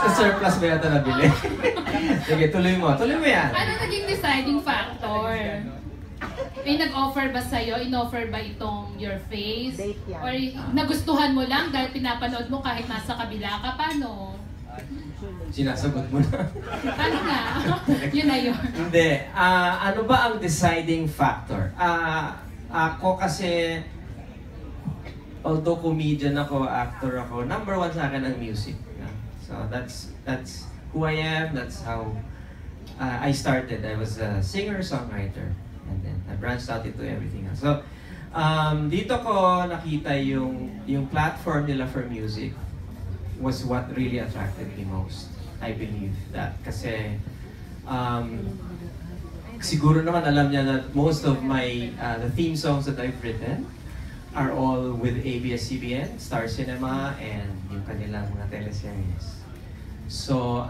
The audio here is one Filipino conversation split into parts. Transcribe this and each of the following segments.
Sa surplus ba yata nabili? Sige, tuloy mo. Tuloy mo yan. Ano naging deciding factor? May nag-offer ba sa'yo? In-offer ba itong Your Face? Or nagustuhan mo lang dahil pinapanood mo kahit nasa kabila ka? Paano? Sinasagot mo na. Paano na? Yun na yun. Hindi. Ano ba ang deciding factor? Ako kasi, although comedian ako, actor ako, number one sa akin ang music. So that's who I am. That's how I started. I was a singer-songwriter. And then I branched out into everything else. So, dito ko nakita yung platform nila for music was what really attracted me most. I believe that. Kasi, siguro naman alam niya that most of my, the theme songs that I've written are all with ABS-CBN, Star Cinema, and yung kanilang mga teleseries. So,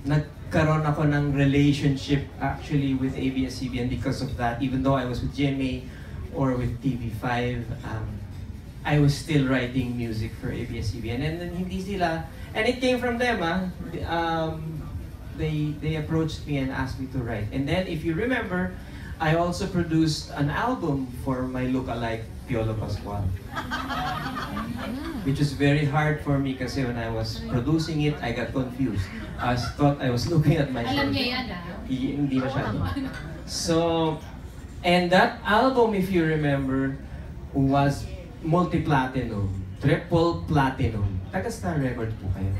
nagkaroon ako ng relationship actually with ABS-CBN because of that. Even though I was with GMA or with TV5, I was still writing music for ABS-CBN. And then hindi sila, and it came from them, they approached me and asked me to write. And then if you remember, I also produced an album for my lookalike, Piolo Pascual. Which was very hard for me kasi when I was producing it, I got confused. I thought I was looking at myself. Alam niya yan, Hindi masyado. So, and that album, if you remember, was multi-platinum, triple platinum. Taga-Star Record po kayo.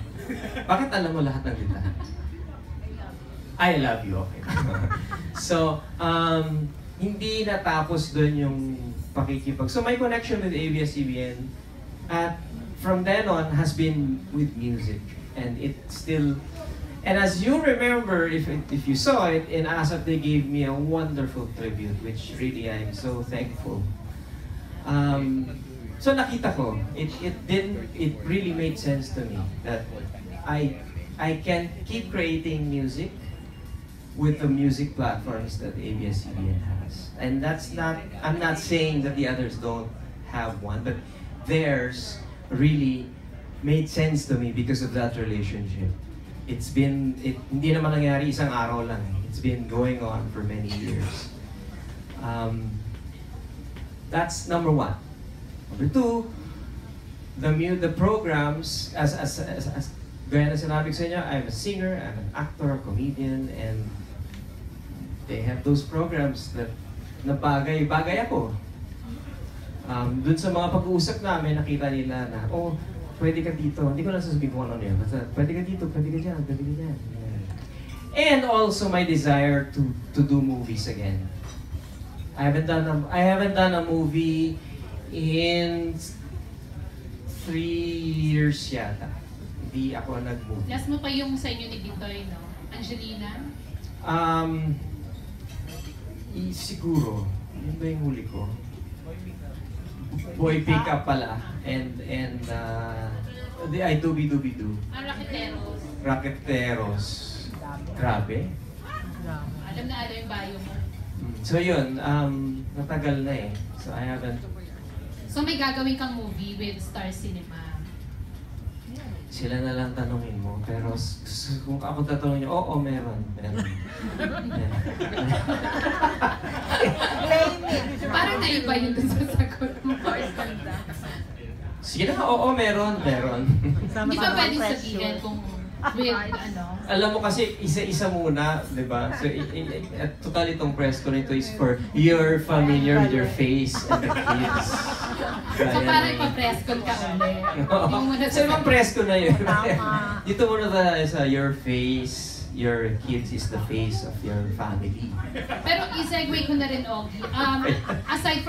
Bakit alam mo lahat ng listahan? I love you, okay. So, hindi natapos dun yung pakikipag. So my connection with ABS-CBN from then on has been with music, and it still. And as you remember, if you saw it in ASAP, they gave me a wonderful tribute, which really I am so thankful. So nakita ko, it really made sense to me that I can keep creating music with the music platforms that ABS-CBN has. And that's not, I'm not saying that the others don't have one, but theirs really made sense to me because of that relationship. Hindi naman nangyari isang araw lang. It's been going on for many years. That's number one. Number two, the programs, as gaya na sinabi ko sa inyo, I'm a singer, I'm an actor, a comedian, and they have those programs that na bagay ako. Dun sa mga pag-uusap namin, nakita nila na, oh, pwede ka dito. Hindi ko lang sasabihin kung ano yun. Basta, pwede ka dito, pwede ka dyan, pwede ka dyan. Yeah. And also my desire to do movies again. I haven't done a movie in 3 years yata. Hindi ako nag-movie. Last mo pa yung sa inyo ni Bitoy, no? Angelina? Siguro. Yun ba yung huli ko? Boy Pick Up pala. And the I Doobie Doobie Doo. Raketeros. Raketeros. Grabe. Alam na alam yung bio mo. So yun, natagal na eh. So I haven't... So may gagawin kang movie with Star Cinema? Sila na lang tanungin mo, pero kung ako tatanungin niyo, oo, meron. Parang naiba yun dun sa sagot mo. Sige na, oo, meron. Hindi ba pwedeng sabihin kung with ano? Alam mo kasi, isa-isa muna, di ba? So, total itong press ko nito is for you're familiar with your face and the kids. So parang ipa-press con ka ulit. So, press ko na yun. Dito muna sa your face, your kids is the face of your family. Pero i-segue ko na rin, Ogie. Aside from